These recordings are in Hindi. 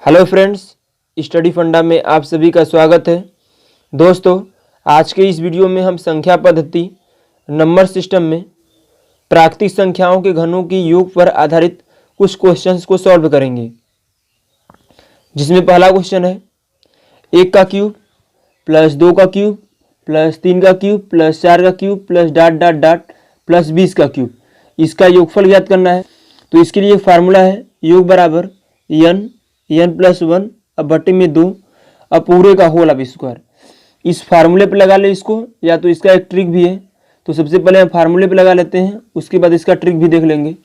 हेलो फ्रेंड्स, स्टडी फंडा में आप सभी का स्वागत है। दोस्तों, आज के इस वीडियो में हम संख्या पद्धति नंबर सिस्टम में प्राकृतिक संख्याओं के घनों की योग पर आधारित कुछ क्वेश्चंस को सॉल्व करेंगे। जिसमें पहला क्वेश्चन है 1 का क्यूब प्लस 2 का क्यूब प्लस 3 का क्यूब प्लस 4 का cube plus dot dot dot plus 20 का क्यूब, इसका योगफल ज्ञात करना है। तो इसके लिए एक फार्मूला है, योग बराबर n प्लस 1 अब बटे में 2 अब पूरे का होल अब स्क्वायर। इस फार्मूले पे लगा ले इसको, या तो इसका एक ट्रिक भी है। तो सबसे पहले हम फार्मूले पे लगा लेते हैं, उसके बाद इसका ट्रिक भी देख लेंगे।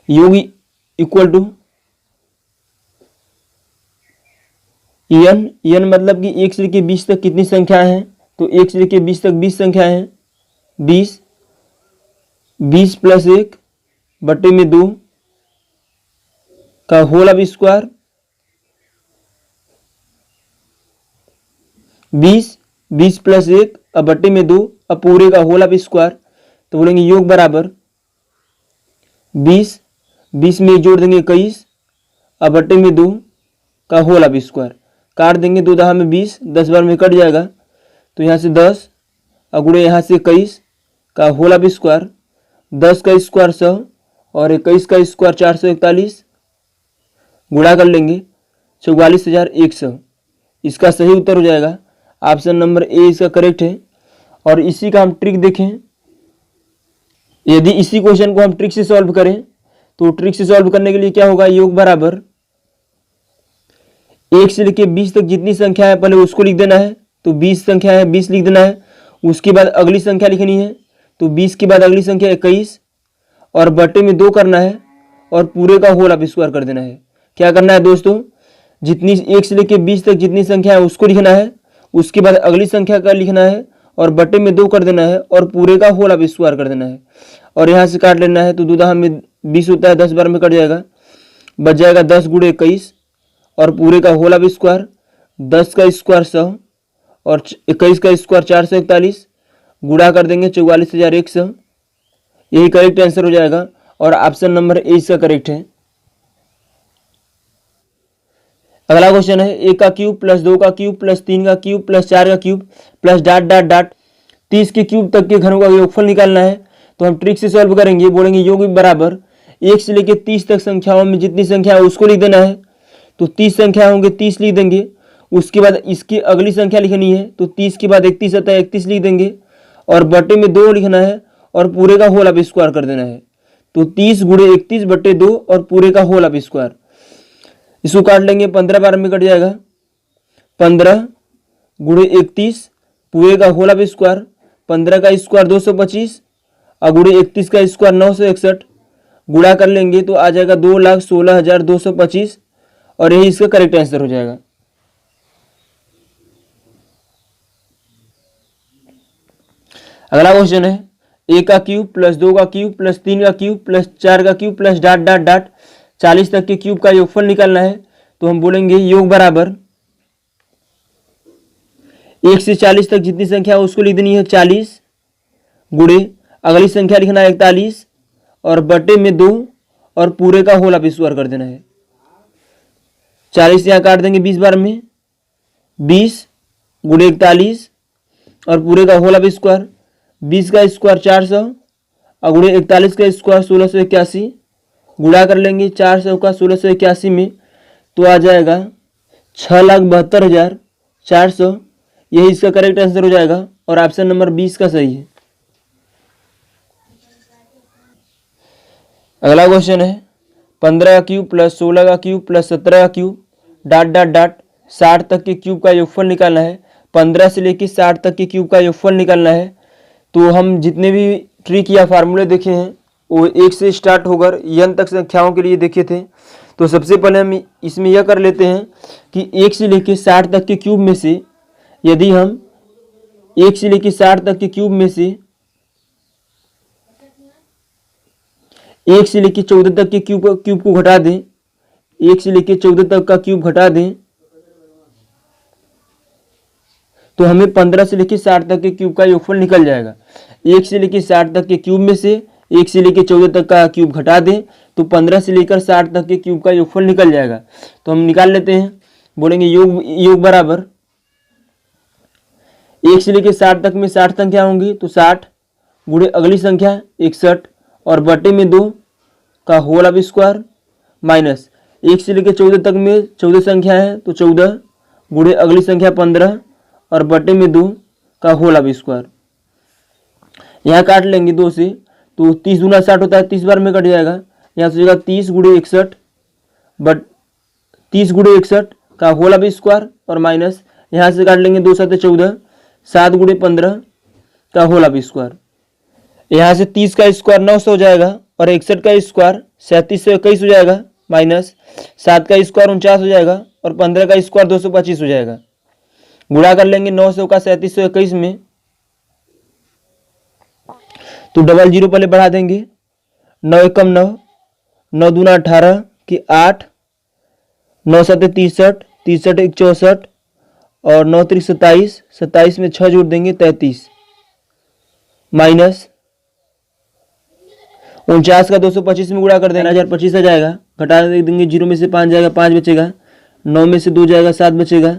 योग इक्वल टू n मतलब कि 1 से लेकर 20 तक कितनी संख्याएं हैं, तो 1 से लेकर 20 तक 20 संख्याएं हैं। 20 प्लस 1 बटे में 2 का होल अब स्क्वायर। 20 प्लस 1 अब बटे में 2 अब पूरे का होल अब स्क्वायर। तो बोलेंगे योग बराबर 20 में जोड़ देंगे 21 अब बटे में 2 का होल अब स्क्वायर। काट देंगे 2 दहा में 20, 10 बार में कट जाएगा। तो यहाँ से 10 और गुणे यहाँ से 21 का होल अब स्क्वायर। 10 का स्क्वायर 100 और 21 का स्क्वायर 441, गुणा कर लेंगे 44,100। इसका सही उत्तर हो जाएगा ऑप्शन नंबर ए, इसका करेक्ट है। और इसी का हम ट्रिक देखें, यदि इसी क्वेश्चन को हम ट्रिक से सॉल्व करें तो ट्रिक से सॉल्व करने के लिए क्या होगा, योग बराबर 1 से लेकर 20 तक जितनी संख्या है पहले उसको लिख देना है। तो 20 संख्या है, 20 लिख देना है। उसके बाद अगली संख्या लिखनी है, तो 20 के बाद अगली संख्या 21 और बटे में 2 करना है और पूरे का होल अब स्क्वायर कर देना है। क्या करना है दोस्तों, जितनी 1 से लेकर 20 तक जितनी संख्या है उसको लिखना है, उसके बाद अगली संख्या का लिखना है और बटे में 2 कर देना है और पूरे का होल अब स्क्वायर कर देना है। और यहाँ से काट लेना है, तो 2 दहा में 20 होता है, 10 बार में कट जाएगा, बच जाएगा 10 गुणे 21 और पूरे का होल अब स्क्वायर। 10 का स्क्वायर 100 और 21 का स्क्वायर 441, गुणा कर देंगे 44,100। यही करेक्ट आंसर हो जाएगा और ऑप्शन नंबर ए इसका करेक्ट है। अगला क्वेश्चन है 1 का क्यूब प्लस 2 का क्यूब प्लस 3 का क्यूब प्लस 4 का cube plus dot dot dot 30 के क्यूब तक के घनों का योगफल निकालना है। तो हम ट्रिक से सॉल्व करेंगे, बोलेंगे योग बराबर 1 से लेकर 30 तक संख्याओं में जितनी संख्या है उसको लिख देना है। तो 30 संख्या होंगे, 30 लिख देंगे। उसके बाद इसकी अगली संख्या लिखनी है, तो 30 के बाद 31 आता है, 31 लिख देंगे और बटे में 2 लिखना है और पूरे का होल अब स्क्वायर कर देना है। तो 30 गुणे 31 बटे 2 और पूरे का होल अब स्क्वायर। इसको काट लेंगे, 15 बार में कट जाएगा। 15 गुणे 31 पूरे का होल अब स्क्वायर। 15 का स्क्वायर 225 और गुणे 31 का स्क्वायर 961, गुणा कर लेंगे तो आ जाएगा 2,16,225 और यही इसका करेक्ट आंसर हो जाएगा। अगला क्वेश्चन है 1 का क्यूब प्लस 2 का क्यूब प्लस 3 का क्यूब प्लस 4 का cube plus dot dot dot 40 तक के क्यूब का योगफल निकालना है। तो हम बोलेंगे योग बराबर 1 से 40 तक जितनी संख्या है उसको लिख देनी है 40 गुणे अगली संख्या लिखना है 41 और बटे में 2 और पूरे का होल अब स्क्वायर कर देना है। 40 यहाँ काट देंगे 20 बार में, 20 गुणे 41 और पूरे का होल अब स्क्वायर। 20 का स्क्वायर 400 और गुणे 41 का स्क्वायर 1681, गुणा कर लेंगे 400 का 1681 में, तो आ जाएगा 6,72,400। यही इसका करेक्ट आंसर हो जाएगा और ऑप्शन नंबर 20 का सही है। अगला क्वेश्चन है 15 का क्यूब प्लस 16 का क्यूब प्लस 17 का क्यूब डॉट डॉट डॉट 60 तक के क्यूब का योगफल निकालना है। 15 से लेकर 60 तक के क्यूब का योगफल निकालना है। तो हम जितने भी ट्रिक या फार्मूले देखे हैं वो 1 से स्टार्ट होकर n तक संख्याओं के लिए देखे थे। तो सबसे पहले हम इसमें यह कर लेते हैं कि 1 से लेकर 60 तक के क्यूब में से यदि हम 1 से लेकर 60 तक के क्यूब में से 1 से लेकर 14 तक के क्यूब को घटा दें, 1 से लेकर 14 तक का क्यूब घटा दें, तो हमें 15 से लेकर 60 तक के क्यूब का योगफल निकल जाएगा। 1 से लेकर 60 तक के क्यूब में से 1 से लेकर 14 तक का क्यूब घटा दें तो 15 से लेकर 60 तक के क्यूब का योगफल निकल जाएगा। तो हम निकाल लेते हैं, बोलेंगे योग बराबर 1 से लेकर 60 तक में 60 संख्या होंगी तो 60 गुणे अगली संख्या 61 और बटे में 2 का होल ऑफ स्क्वायर माइनस 1 से लेकर 14 तक में 14 संख्या है तो 14 गुणे अगली संख्या 15 और बटे में 2 का होल ऑफ स्क्वायर। यहाँ काट लेंगे 2 से तो 30 दूना 60 होता है, 30 बार में कट जाएगा। यहाँ से 30 गुणे 61 बट 30 गुणे 61 का होल ऑफ स्क्वायर और माइनस यहाँ से काट लेंगे 2 7 14 7 गुणे 15 का होल ऑफ स्क्वायर। यहाँ से 30 का स्क्वायर 900 हो जाएगा और 61 का स्क्वायर 37 से 21 हो जाएगा माइनस 7 का स्क्वायर 49 हो जाएगा और 15 का स्क्वायर 225 हो जाएगा। गुणा कर लेंगे 900 का 37 से 21 में तो डबल जीरो पहले बढ़ा देंगे, 9 एकम 9, 9 दूना 18 की 8, 9 सत्ते 63, 63 एक 64 और 9 त्रिक 27, 27 में 6 जोड़ देंगे 33 माइनस 49 का 225 में गुणा कर देना 1025 आ जाएगा। घटा देंगे, जीरो में से 5 जाएगा 5 बचेगा, 9 में से 2 जाएगा 7 बचेगा,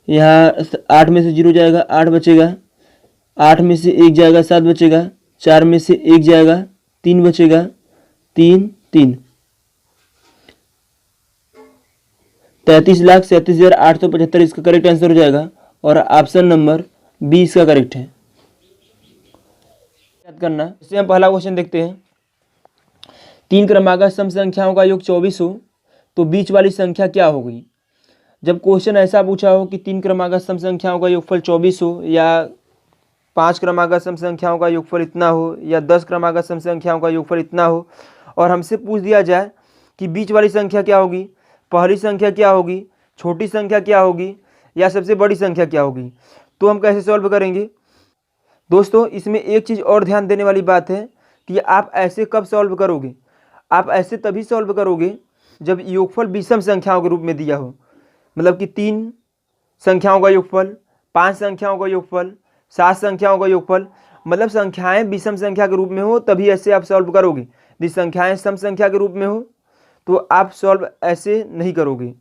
यहाँ 8 में से 0 जाएगा 8 बचेगा, 8 में से 1 जाएगा 7 बचेगा, 4 में से 1 जाएगा 3 बचेगा, 3 3 33,37,875 इसका करेक्ट आंसर हो जाएगा और ऑप्शन नंबर 20 का करेक्ट है। याद करना, इससे हम पहला क्वेश्चन देखते हैं। 3 क्रमागत सम संख्याओं का योग 24 हो तो बीच वाली संख्या क्या होगी। जब क्वेश्चन ऐसा पूछा हो कि 3 क्रमागत सम संख्याओं का योगफल 24 हो या 5 क्रमागत सम संख्याओं का योगफल इतना हो या 10 क्रमागत सम संख्याओं का योगफल इतना हो और हमसे पूछ दिया जाए कि बीच वाली संख्या क्या होगी, पहली संख्या क्या होगी, छोटी संख्या क्या होगी या सबसे बड़ी संख्या क्या होगी, तो हम कैसे सॉल्व करेंगे। दोस्तों इसमें एक चीज़ और ध्यान देने वाली बात है कि आप ऐसे कब सॉल्व करोगे, आप ऐसे तभी सॉल्व करोगे जब योगफल विषम संख्याओं के रूप में दिया हो। मतलब कि 3 संख्याओं का योगफल, 5 संख्याओं का योगफल, 7 संख्याओं का योगफल, मतलब संख्याएं विषम संख्या के रूप में हो तभी ऐसे आप सॉल्व करोगे। यदि संख्याएं सम संख्या के रूप में हो तो आप सॉल्व ऐसे नहीं करोगे।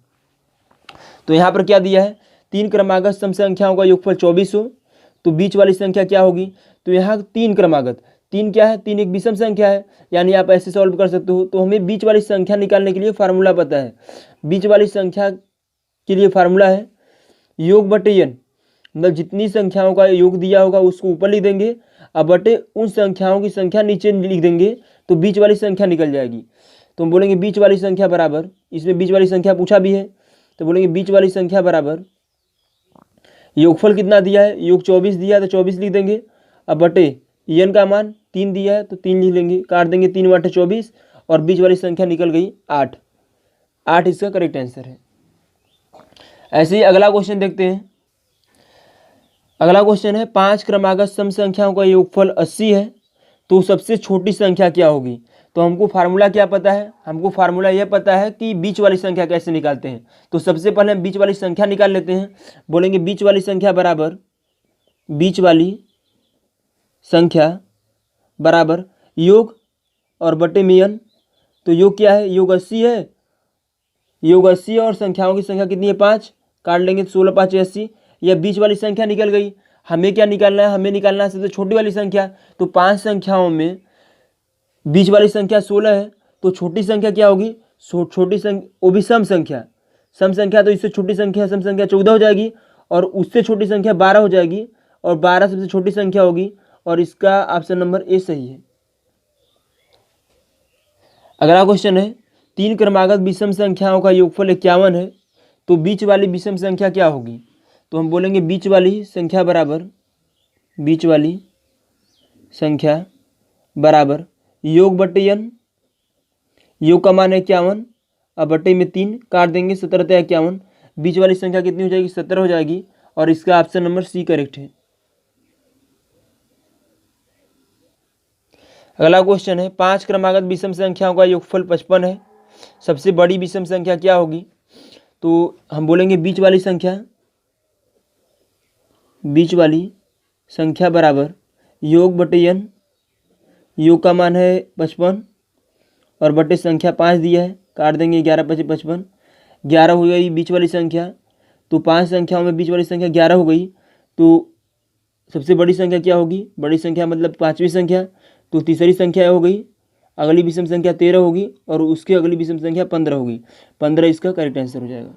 तो यहाँ पर क्या दिया है, 3 क्रमागत सम संख्याओं का योगफल 24 हो तो बीच वाली संख्या क्या होगी। तो यहाँ 3 क्रमागत, 3 क्या है, 3 एक विषम संख्या है, यानी आप ऐसे सॉल्व कर सकते हो। तो हमें बीच वाली संख्या निकालने के लिए फार्मूला पता है। बीच वाली संख्या के लिए फार्मूला है योग बटे n, मतलब जितनी संख्याओं का योग दिया होगा उसको ऊपर लिख देंगे और बटे उन संख्याओं की संख्या नीचे लिख देंगे तो बीच वाली संख्या निकल जाएगी। तो हम बोलेंगे बीच वाली संख्या बराबर, इसमें बीच वाली संख्या पूछा भी है तो बोलेंगे बीच वाली संख्या बराबर योगफल कितना दिया है, योग 24 दिया है तो 24 लिख देंगे, अब बटे n का मान 3 दिया है तो 3 लिख लेंगे, काट देंगे 3 बटे 24 और बीच वाली संख्या निकल गई 8। 8 इसका करेक्ट आंसर है। ऐसे ही अगला क्वेश्चन देखते हैं। अगला क्वेश्चन है 5 क्रमागत सम संख्याओं का योगफल 80 है तो सबसे छोटी संख्या क्या होगी। तो हमको फार्मूला क्या पता है, हमको फार्मूला यह पता है कि बीच वाली संख्या कैसे निकालते हैं। तो सबसे पहले हम बीच वाली संख्या निकाल लेते हैं। बोलेंगे बीच वाली संख्या बराबर, बीच वाली संख्या बराबर योग और बटे में n। तो योग क्या है, योग 80 है, योग 80 और संख्याओं की संख्या कितनी है 5, काट लेंगे 16 5 80, यह बीच वाली संख्या निकल गई। हमें क्या निकालना है, हमें निकालना है सबसे छोटी वाली संख्या। तो 5 संख्याओं में बीच वाली संख्या 16 है तो छोटी संख्या क्या होगी, छोटी संख्या वो भी सम संख्या, सम संख्या तो इससे छोटी संख्या सम संख्या 14 हो जाएगी और उससे छोटी संख्या 12 हो जाएगी और 12 सबसे छोटी संख्या होगी और इसका ऑप्शन नंबर ए सही है। अगला क्वेश्चन है 3 क्रमागत विषम संख्याओं का योगफल 51 है तो बीच वाली विषम संख्या क्या होगी। तो हम बोलेंगे बीच वाली संख्या बराबर, बीच वाली संख्या बराबर योग बटे n, योग का मान है 51 अब बटे में 3, काट देंगे 17 51, बीच वाली संख्या कितनी हो जाएगी 17 हो जाएगी और इसका ऑप्शन नंबर सी करेक्ट है। अगला क्वेश्चन है 5 क्रमागत विषम संख्याओं का योगफल 55 है, सबसे बड़ी विषम संख्या क्या होगी। तो हम बोलेंगे बीच वाली संख्या, बीच वाली संख्या बराबर योग बटे n, योग का मान है 55 और बटे संख्या 5 दिया है, काट देंगे 11 पचे 55, 11 हो गई बीच वाली संख्या। तो 5 संख्याओं में बीच वाली संख्या 11 हो गई, तो सबसे बड़ी संख्या क्या होगी, बड़ी संख्या मतलब 5वीं संख्या, तो तीसरी संख्या हो गई, अगली विषम संख्या 13 होगी और उसके अगली विषम संख्या 15 होगी। 15 इसका करेक्ट आंसर हो जाएगा।